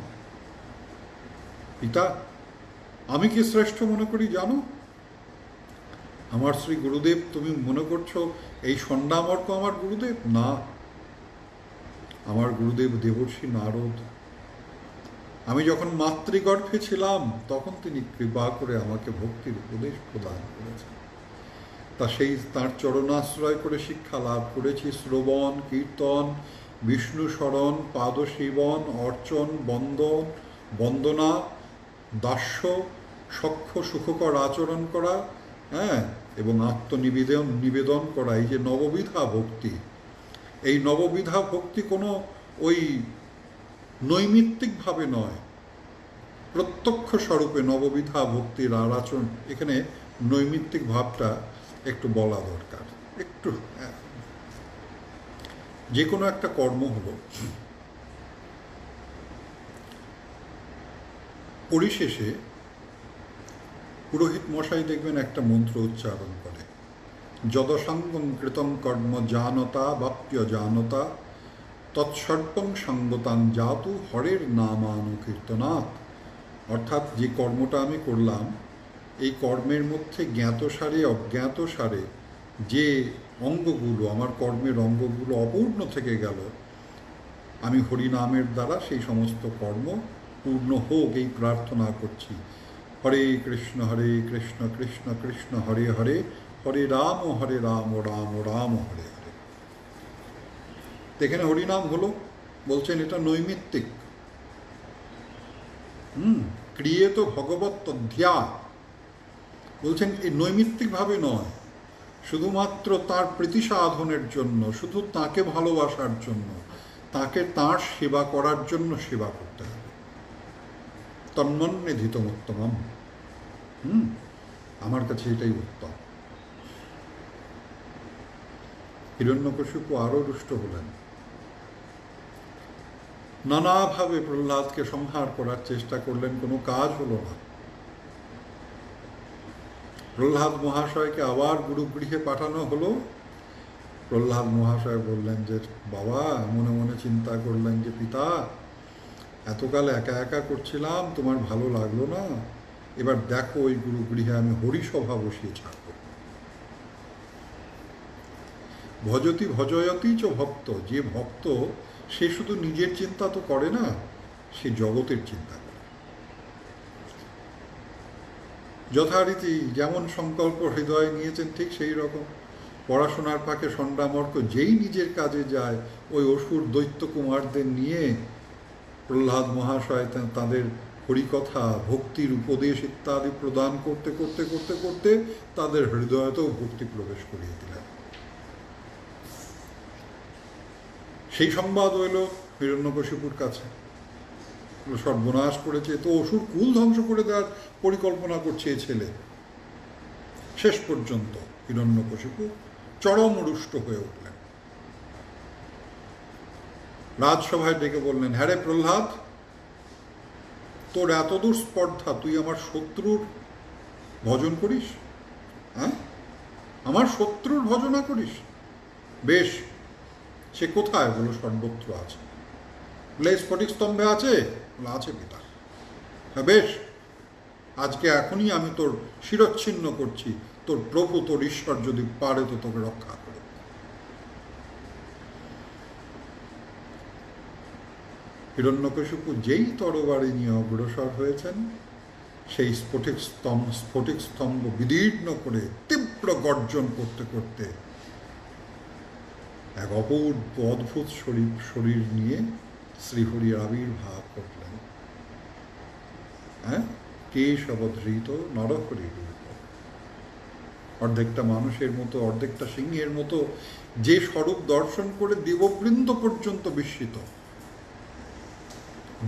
পিতা, আমি কি শ্রেষ্ঠ মনে করি জানো? আমার শ্রী গুরুদেব, তুমি মনে করছো এই ষণ্ডামর্ক আমার গুরুদেব? না, আমার গুরুদেব দেবর্ষি নারদ। আমি যখন মাতৃগর্ভে ছিলাম তখন তিনি কৃপা করে আমাকে ভক্তির উপদেশ প্রদান করেছেন। তা সেই তাঁর চরণাশ্রয় করে শিক্ষা লাভ করেছি। শ্রবণ কীর্তন, বিষ্ণু স্মরণ, পাদসেবন, অর্চন, বন্দনা, দাস্য, সখ্য সুখকর আচরণ করা, এবং নিবেদন করা, এই যে নববিধা ভক্তি, এই নববিধা ভক্তি কোনো ওই নৈমিত্তিকভাবে নয়, প্রত্যক্ষ স্বরূপে নববিধা ভক্তির আচরণ। এখানে নৈমিত্তিক ভাবটা একটু বলা দরকার। একটু যে কোনো একটা কর্ম হলো, পরিশেষে পুরোহিত মশাই দেখবেন একটা মন্ত্র উচ্চারণ করে, যদসঙ্গম কৃতম কর্ম জানতা বাপ্য জানতা তৎসর্পং সঙ্গতান জাতু হরের নামানুকীর্তনাৎ। অর্থাৎ যে কর্মটা আমি করলাম, এই কর্মের মধ্যে জ্ঞাতসারে অজ্ঞাতসারে যে অঙ্গগুলো, আমার কর্মের অঙ্গগুলো অপূর্ণ থেকে গেল, আমি হরিনামের দ্বারা সেই সমস্ত কর্ম পূর্ণ হোক এই প্রার্থনা করছি। হরে কৃষ্ণ কৃষ্ণ কৃষ্ণ হরে হরে, হরে রাম রাম রাম হরে হরে। এখানে হরিনাম হলো, বলছেন এটা নৈমিত্তিক। ক্রিয়েত ভগবত্তধ্যা, বলছেন এই নৈমিত্তিকভাবে নয়, শুধুমাত্র তার প্রীতি সাধনের জন্য, শুধু তাকে ভালোবাসার জন্য, তাকে তাঁর সেবা করার জন্য সেবা করতে হবে। তন্মন্যেধিতমুত্তমম, আমার কাছে এটাই উত্তম। হিরণ্যকশিপু আরো রুষ্ট হলেন, নানাভাবে প্রহ্লাদকে সংহার করার চেষ্টা করলেন, কোনো কাজ হলো না। প্রহ্লাদ মহাশয়কে আবার গুরুগৃহে পাঠানো হলো। প্রহ্লাদ মহাশয় বললেন যে বাবা, মনে মনে চিন্তা করলেন যে পিতা, এতকাল একা একা করছিলাম, তোমার ভালো লাগলো না, এবার দেখো ওই গুরুগৃহে আমি হরিসভা বসিয়ে ছাড়ব। ভজতি ভজয়তি চ ভক্ত, যে ভক্ত সে শুধু নিজের চিন্তা তো করে না, সে জগতের চিন্তা করে। যথারীতি যেমন সংকল্প হৃদয়ে নিয়েছেন ঠিক সেই রকম পড়াশোনার ফাঁকে সন্ডামর্ক যেই নিজের কাজে যায়, ওই অসুর দৈত্য কুমারদের নিয়ে প্রহ্লাদ মহাশয় তাদের হরিকথা, ভক্তির উপদেশ ইত্যাদি প্রদান করতে করতে করতে করতে তাদের হৃদয়তেও ভক্তি প্রবেশ করিয়ে দিলেন। সেই সংবাদ হইল হিরণ্যকশিপুর কাছে, সর্বনাশ করেছে, তো অসুর কুল ধ্বংস করে দেওয়ার পরিকল্পনা করছে এ ছেলে। শেষ পর্যন্ত হিরণ্যকশিপু চরম রুষ্ট হয়ে উঠলেন। রাজসভায় ডেকে বললেন, হ্যাঁ রে প্রহ্লাদ, তোর এতদূর স্পর্ধা, তুই আমার শত্রুর ভজন করিস? হ্যাঁ, আমার শত্রুর ভজনা করিস? বেশ, সে কোথায়? বলো সর্বত্র আছে। বলে স্ফটিক স্তম্ভে আছে? বলে আছে পিতা। হ্যাঁ বেশ, আজকে এখনই আমি তোর শিরচ্ছিন্ন করছি, তোর প্রভু তোর ঈশ্বর যদি পারে তো তোকে রক্ষা করে। হিরণ্যকশিপু যেই তরবারি নিয়ে অগ্রসর হয়েছেন, সেই স্ফটিক স্তম্ভ বিদীর্ণ করে তীব্র গর্জন করতে করতে এক অপূর্ব অদ্ভুত শরীর নিয়ে শ্রীহরির আবির্ভাব করলেন। হ্যাঁ, কেশবধৃত নরহরি রূপ, অর্ধেকটা মানুষের মতো অর্ধেকটা সিংহের মতো, যে স্বরূপ দর্শন করে দেববৃন্দ পর্যন্ত বিস্মিত,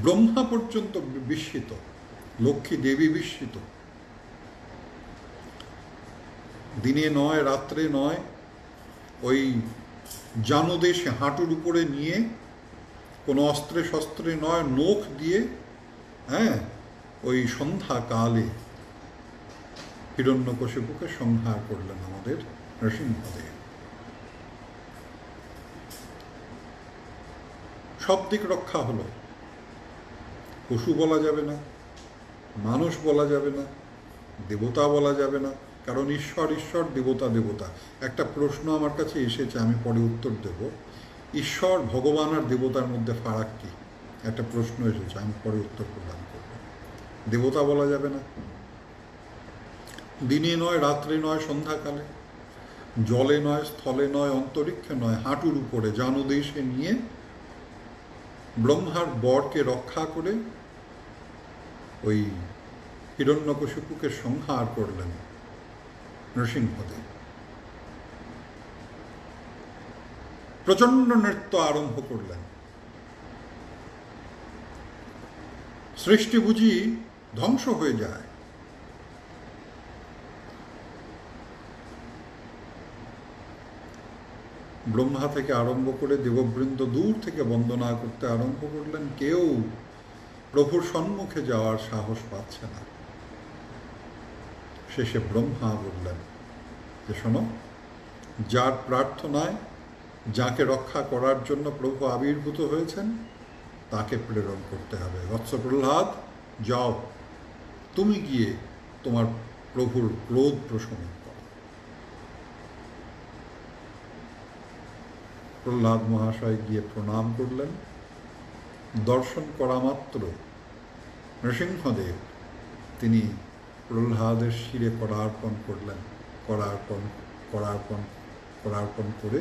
ব্রহ্মা পর্যন্ত বিস্মিত, লক্ষ্মী দেবী বিস্মিত। দিনে নয় রাত্রে নয়, ওই জানুদেশে হাঁটুর উপরে নিয়ে, কোনো অস্ত্রে শস্ত্রে নয়, নখ দিয়ে, হ্যাঁ, ওই সন্ধ্যাকালে হিরণ্যকশিপুকে সংহার করলেন আমাদের নৃসিংহদেব। সব দিক রক্ষা হলো। পশু বলা যাবে না, মানুষ বলা যাবে না, দেবতা বলা যাবে না, কারণ ঈশ্বর ঈশ্বর, দেবতা দেবতা। একটা প্রশ্ন আমার কাছে এসেছে, আমি পরে উত্তর দেব। ঈশ্বর, ভগবান আর দেবতার মধ্যে ফারাক কি? একটা প্রশ্ন এসেছে, আমি পরে উত্তর প্রদান করব। দেবতা বলা যাবে না, দিনে নয় রাত্রে নয় সন্ধ্যাকালে, জলে নয় স্থলে নয় অন্তরিক্ষে নয়, হাঁটুর উপরে জানুদেশে নিয়ে ব্রহ্মার বরকে রক্ষা করে ওই হিরণ্যকশিপুকে সংহার করলেন নৃসিংহদেব। প্রচণ্ড নৃত্য আরম্ভ করলেন। সৃষ্টি বুঝি ধ্বংস হয়ে যায়। ব্রহ্মা থেকে আরম্ভ করে দেববৃন্দ দূর থেকে বন্দনা করতে আরম্ভ করলেন। কেউ প্রভুর সম্মুখে যাওয়ার সাহস পাচ্ছে না। শেষে ব্রহ্মা বললেন যে, শোনো, যার প্রার্থনায়, যাকে রক্ষা করার জন্য প্রভু আবির্ভূত হয়েছেন, তাকে প্রেরণ করতে হবে। বৎস প্রহ্লাদ, যাও, তুমি গিয়ে তোমার প্রভুর ক্রোধ প্রশমন করো। প্রহ্লাদ মহাশয় গিয়ে প্রণাম করলেন। দর্শন করা মাত্র নৃসিংহদেব তিনি প্রহ্লাদের শিরে করার্পণ করলেন। করার্পণ করে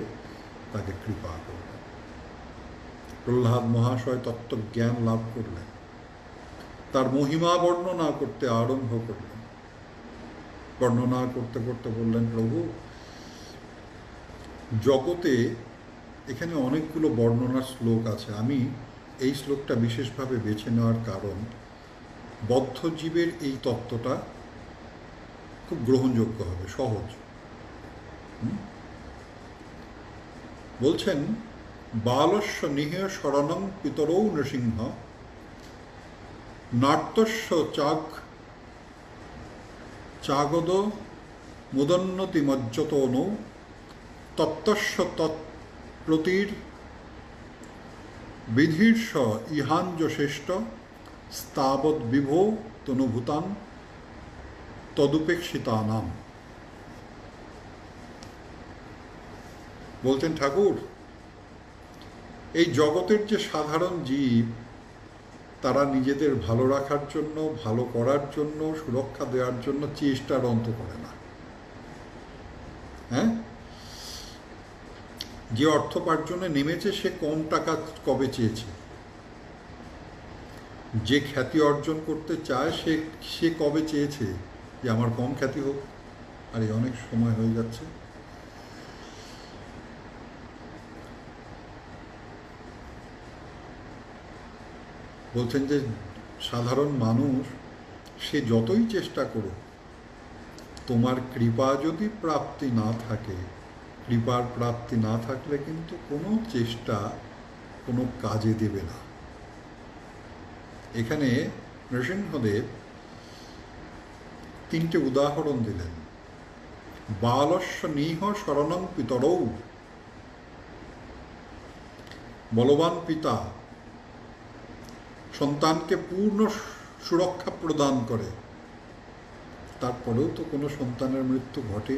তাকে কৃপা করলেন। প্রহ্লাদ মহাশয় তত্ত্বজ্ঞান লাভ করলেন। তার মহিমা বর্ণনা করতে আরম্ভ করলেন। বর্ণনা করতে করতে বললেন, প্রভু, জগতে এখানে অনেকগুলো বর্ণনার শ্লোক আছে। আমি এই শ্লোকটা বিশেষভাবে বেছে নেওয়ার কারণ, বদ্ধজীবের এই তত্ত্বটা খুব গ্রহণযোগ্য হবে, সহজ। বলছেন, বালস্য নিহেয় শরণং পিতরৌ নৃসিংহ নাট্যস্য চাগদ মুদন্নতি মজ্জতনৌ তত্ত্বস্য তৎপ্রতির বিধির্ষ ইহাঞ্জ শ্রেষ্ঠ স্তাবৎ বিভো তনুভূতান তদুপেক্ষিতানাম। বলতেন ঠাকুর, এই জগতের যে সাধারণ জীব, তারা নিজেদের ভালো রাখার জন্য, ভালো করার জন্য, সুরক্ষা দেওয়ার জন্য চেষ্টার অন্ত করে না। হ্যাঁ, যে অর্থোপার্জনে নেমেছে সে কম টাকা কবে চেয়েছে? যে খ্যাতি অর্জন করতে চায় সে কবে চেয়েছে যে আমার কম খ্যাতি হোক? আরে অনেক সময় হয়ে যাচ্ছে। বলছেন যে সাধারণ মানুষ সে যতই চেষ্টা করুক, তোমার কৃপা যদি প্রাপ্তি না থাকে, কৃপার প্রাপ্তি না থাকলে কিন্তু কোনো চেষ্টা কোনো কাজে দেবে না। এখানে নৃসিংহদেব তিনটে উদাহরণ দিলেন। বালস্য নিহ শরণং পিতরৌ, বলবান পিতা সন্তানকে পূর্ণ সুরক্ষা প্রদান করে, তারপরেও তো কোনো সন্তানের মৃত্যু ঘটে।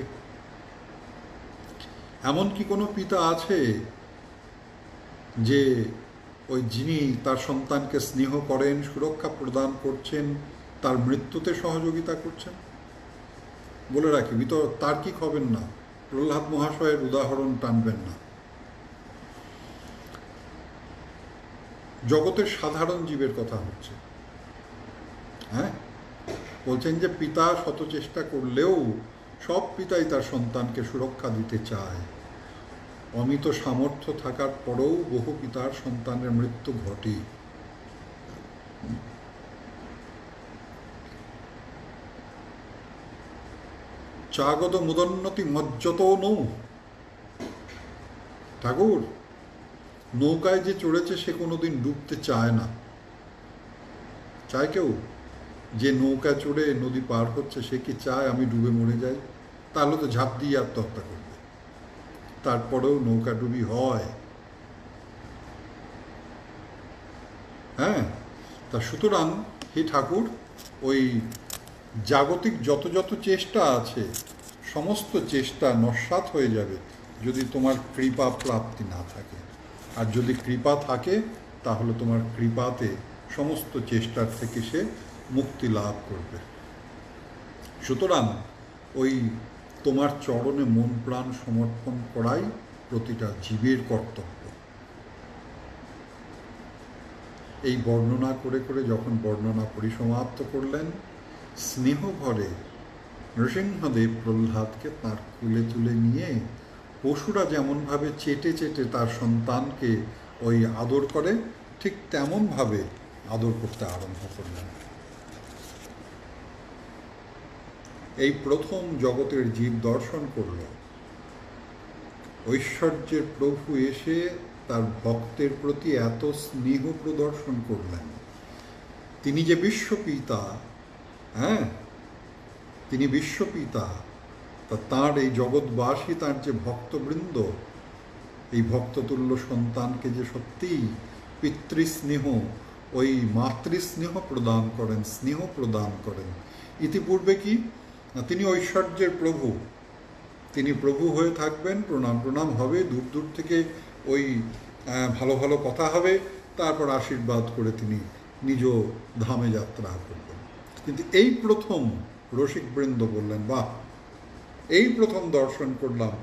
এমন কি কোনো পিতা আছে যে ওই যিনি তার সন্তানকে স্নেহ করেন, সুরক্ষা প্রদান করছেন, তার মৃত্যুতে সহযোগিতা করছেন? বলে রাখি, তার্কিক হবেন না, প্রহ্লাদ মহাশয়ের উদাহরণ টানবেন না। জগতের সাধারণ জীবের কথা হচ্ছে। হ্যাঁ, বলছেন যে পিতা শত চেষ্টা করলেও সব পিতাই তার সন্তানকে সুরক্ষা দিতে চায়। অমিত সামর্থ্য থাকার পরেও বহু পিতার সন্তানের মৃত্যু ঘটে। চাগত মুদন্নতি মজ্জত নৌ। ঠাকুর, নৌকায় যে চড়েছে সে কোনোদিন ডুবতে চায় না। চায় কেউ? যে নৌকা চড়ে নদী পার হচ্ছে সে কি চায় আমি ডুবে মরে যাই? তাহলে তো ঝাঁপ দিয়ে আত্মহত্যা করবে। তারপরেও নৌকা ডুবি হয়। হ্যাঁ, তা সুতরাং হে ঠাকুর, ওই জাগতিক যত যত চেষ্টা আছে সমস্ত চেষ্টা নস্যাৎ হয়ে যাবে যদি তোমার কৃপা প্রাপ্তি না থাকে। আর যদি কৃপা থাকে তাহলে তোমার কৃপাতে সমস্ত চেষ্টার থেকে সে মুক্তি লাভ করবে। সুতরাং ওই তোমার চরণে মন প্রাণ সমর্পণ করাই প্রতিটা জীবের কর্তব্য। এই বর্ণনা করে করে যখন বর্ণনা পরিসমাপ্ত করলেন, স্নেহ ভরে নৃসিংহদেব প্রহ্লাদকে তাঁর কুলে তুলে নিয়ে পশুরা যেমনভাবে চেটে চেটে তার সন্তানকে ওই আদর করে, ঠিক তেমনভাবে আদর করতে আরম্ভ করলেন। এই প্রথম জগতের জীব দর্শন করল। ঐশ্বর্যের প্রভু এসে তার ভক্তের প্রতি এত স্নেহ প্রদর্শন করলেন। তিনি যে বিশ্বপিতা, হ্যাঁ, তিনি বিশ্বপিতা, তা তাঁর এই জগৎবাসী, তাঁর যে ভক্তবৃন্দ, এই ভক্ততুল্য সন্তানকে যে সত্যিই পিতৃস্নেহ, ওই মাতৃস্নেহ প্রদান করেন, স্নেহ প্রদান করেন। ইতিপূর্বে কি তিনি ঐশ্বর্যের প্রভু, তিনি প্রভু হয়ে থাকবেন, প্রণাম প্রণাম হবে, দূর দূর থেকে ওই ভালো ভালো কথা হবে, তারপর আশীর্বাদ করে তিনি নিজ ধামে যাত্রা করবেন। কিন্তু এই প্রথম রসিকবৃন্দ বললেন, বাহ, এই প্রথম দর্শন করলাম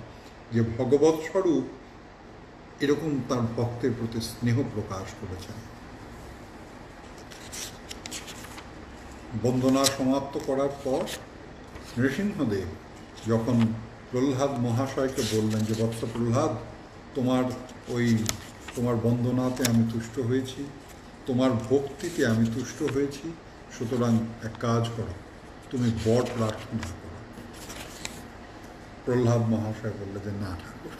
যে ভগবৎ স্বরূপ এরকম তার ভক্তের প্রতি স্নেহ প্রকাশ করেছেন। বন্দনা সমাপ্ত করার পর নৃসিংহদেব যখন প্রহ্লাদ মহাশয়কে বললেন যে বৎস প্রহ্লাদ, তোমার বন্দনাতে আমি তুষ্ট হয়েছি, তোমার ভক্তিতে আমি তুষ্ট হয়েছি, সুতরাং এক কাজ করো, তুমি বর প্রার্থনা করো। প্রহ্লাদ মহাশয় বললেন যে না ঠাকুর,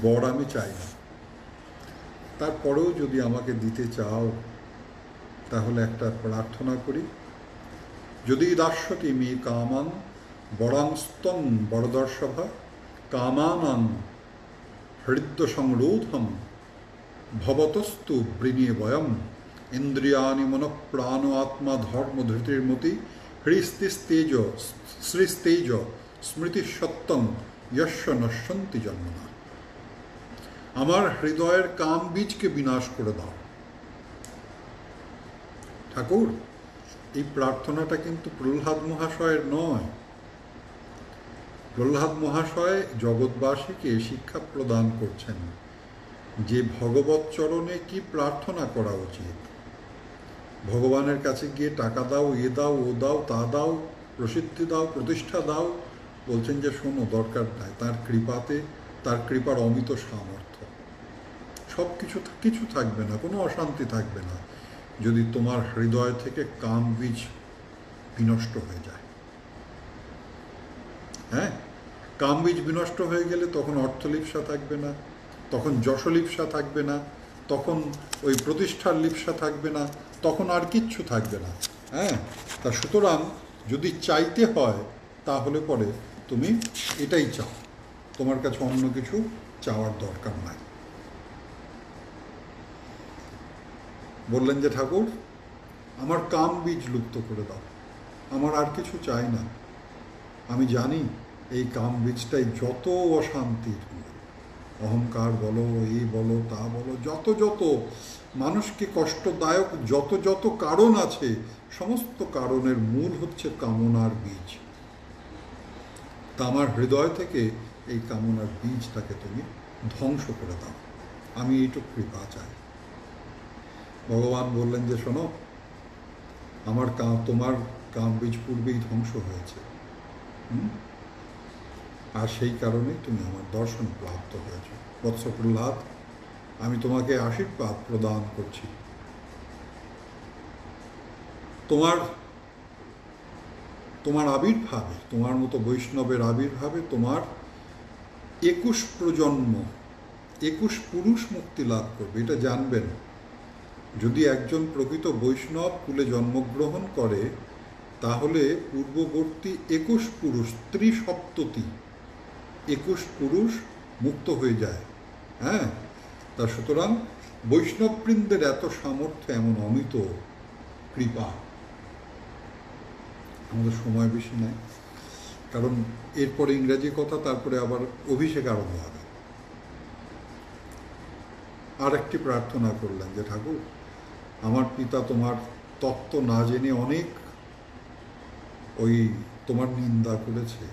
বর আমি চাই না, তারপরেও যদি আমাকে দিতে চাও তাহলে একটা প্রার্থনা করি। যদি দাস্যতি মে কামান বরাংস্তং বরদর্শভা কামানাং হৃদ্য সংরোধম ভবতস্তু বৃণী বয়ম ইন্দ্রিয়াণি মন প্রাণ আত্মা ধর্ম ধৃতির্মতি হৃস্তিস্তেজ শ্রীস্তেজ স্মৃতি সত্যম যস্য নশ্যন্তি জন্মনা। আমার হৃদয়ের কাম বীজকে বিনাশ করে দাও। ঠাকুর, এই প্রার্থনাটা কিন্তু প্রহ্লাদ মহাশয়ের নয়। প্রহ্লাদ মহাশয় জগৎবাসীকে শিক্ষা প্রদান করছেন যে ভগবৎ চরণে কি প্রার্থনা করা উচিত। ভগবানের কাছে গিয়ে টাকা দাও, এ দাও, ও দাও, তা দাও, প্রসিদ্ধি দাও, প্রতিষ্ঠা দাও, বলছেন যে শোনো, দরকার নাই। তার কৃপাতে, তার কৃপার অমিত সামর্থ্য, সব কিছু থাকবে না, কোনো অশান্তি থাকবে না যদি তোমার হৃদয় থেকে কাম বীজ বিনষ্ট হয়ে যায়। হ্যাঁ, কাম বীজ বিনষ্ট হয়ে গেলে তখন অর্থলিপ্সা থাকবে না, তখন যশলিপ্সা থাকবে না, তখন ওই প্রতিষ্ঠার লিপ্সা থাকবে না, তখন আর কিচ্ছু থাকবে না। হ্যাঁ, তা সুতরাং যদি চাইতে হয় তাহলে পরে তুমি এটাই চাও, তোমার কাছে অন্য কিছু চাওয়ার দরকার নাই। বললেন যে ঠাকুর, আমার কাম বীজ লুপ্ত করে দাও, আমার আর কিছু চাই না। আমি জানি এই কাম বীজটাই যত অশান্তির, অহংকার বলো, এই বলো, তা বলো, যত মানুষকে কষ্টদায়ক যত কারণ আছে, সমস্ত কারণের মূল হচ্ছে কামনার বীজ। তা আমার হৃদয় থেকে এই কামনার বীজটাকে তুমি ধ্বংস করে দাও, আমি এইটুকু কৃপা চাই। ভগবান বললেন যে শোনো, তোমার কাম বীজ পূর্বেই ধ্বংস হয়েছে, আর সেই কারণেই তুমি আমার দর্শন প্রাপ্ত হয়েছ। বৎস প্রহ্লাদ, আমি তোমাকে আশীর্বাদ প্রদান করছি। তোমার আবির্ভাবে, তোমার মতো বৈষ্ণবের আবির্ভাবে তোমার 21 প্রজন্ম, 21 পুরুষ মুক্তি লাভ করবে। এটা জানবেন, যদি একজন প্রকৃত বৈষ্ণব কুলে জন্মগ্রহণ করে তাহলে পূর্ববর্তী 21 পুরুষ, ত্রিসপ্ততি 21 পুরুষ মুক্ত হয়ে যায়। হ্যাঁ, তা সুতরাং বৈষ্ণববৃন্দের এত সামর্থ্য, এমন অমিত কৃপা। আমাদের সময় বেশি নাই, কারণ এরপরে ইংরেজি কথা, তারপরে আবার অভিষেক আরম্ভ হবে। আর একটি প্রার্থনা করলেন যে ঠাকুর, আমার পিতা তোমার তত্ত্ব না জেনে অনেক তোমার নিন্দা করেছে,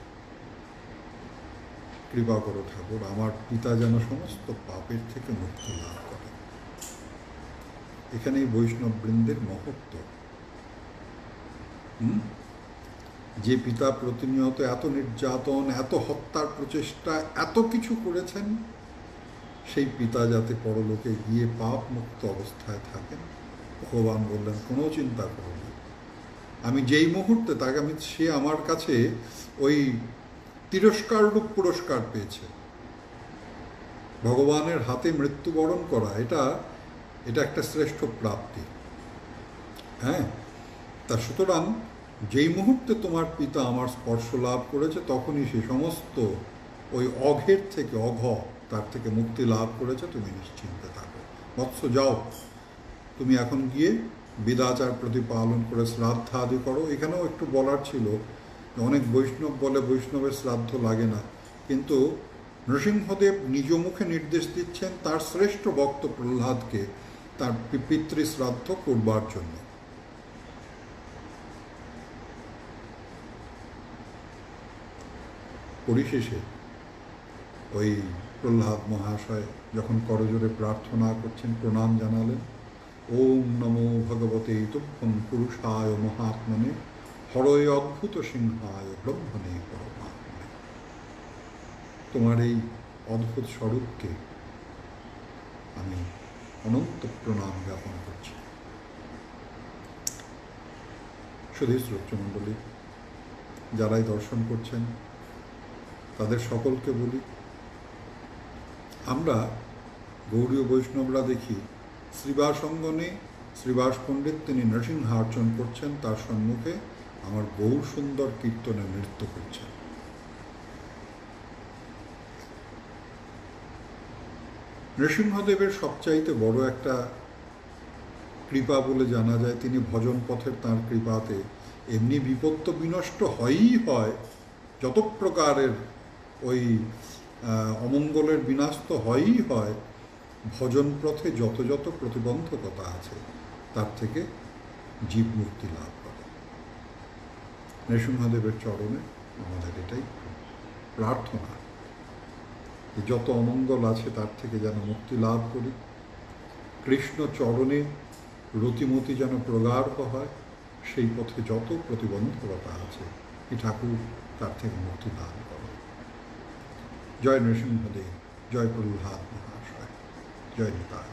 কৃপা করো ঠাকুর, আমার পিতা যেন সমস্ত পাপের থেকে মুক্তি লাভ করে। এখানেই বৈষ্ণব বৃন্দের মহত্ব। যে পিতা প্রতিনিয়ত এত নির্যাতন, এত হত্যার প্রচেষ্টা, এত কিছু করেছেন, সেই পিতা যাতে পরলোকে গিয়ে পাপ মুক্ত অবস্থায় থাকেন, ভগবান বললেন কোনো চিন্তা করো না, আমি যেই মুহূর্তে সে আমার কাছে ওই তিরস্কার রূপ পুরস্কার পেয়েছে। ভগবানের হাতে মৃত্যুবরণ করা, এটা একটা শ্রেষ্ঠ প্রাপ্তি। হ্যাঁ, তা সুতরাং যেই মুহূর্তে তোমার পিতা আমার স্পর্শ লাভ করেছে, তখনই সে সমস্ত ওই অঘের থেকে, তার থেকে মুক্তি লাভ করেছে। তুমি নিশ্চিন্তে থাকো। বৎস, যাও, তুমি এখন গিয়ে বিদাচার প্রতিপালন করে শ্রাদ্ধ আদি করো। এখানেও একটু বলার ছিল, অনেক বৈষ্ণব বলে বৈষ্ণবের শ্রাদ্ধ লাগে না, কিন্তু নৃসিংহদেব নিজ মুখে নির্দেশ দিচ্ছেন তার শ্রেষ্ঠ ভক্ত প্রহ্লাদকে তার পিতৃ শ্রাদ্ধ করবার জন্য। পরিশেষে ওই প্রহ্লাদ মহাশয় যখন করজোরে প্রার্থনা করছেন, প্রণাম জানালেন, ওম নমো ভগবতে তুভ্যং পুরুষায় মহাত্মনে হরয় অদ্ভুত সিংহায় ব্রহ্মণে পরমাত্মনে। তোমার এই অদ্ভুত স্বরূপকে আমি অনন্ত প্রণাম জ্ঞাপন করছি। সুধী শ্রোতৃমণ্ডলী, যারাই দর্শন করছেন তাদের সকলকে বলি, আমরা গৌড়ীয় বৈষ্ণবরা দেখি শ্রীবাস অঙ্গনে শ্রীবাস পণ্ডিত তিনি নৃসিংহার্চন করছেন, তার সম্মুখে আমার গৌর সুন্দর কীর্তনে নৃত্য করছেন। নৃসিংহদেবের সবচাইতে বড় একটা কৃপা বলে জানা যায়, তিনি ভজন পথের তাঁর কৃপাতে এমনি বিপত্ত বিনষ্ট হয়ই হয়, যত প্রকারের ওই অমঙ্গলের বিনাশ তো হয়ই হয়, ভজন পথে যত যত প্রতিবন্ধকতা আছে তার থেকে জীব মুক্তি লাভ করে। নৃসিংহদেবের চরণে আমাদের এটাই প্রার্থনা, যে যত অমঙ্গল আছে তার থেকে যেন মুক্তি লাভ করি, কৃষ্ণ চরণে রতিমতি যেন প্রগাঢ় হয়, সেই পথে যত প্রতিবন্ধকতা আছে এই ঠাকুর তার থেকে মুক্তি দান করে। জয় নৃসিংহদেব, জয় প্রহ্লাদ মহাশয়, জয় নিতাই।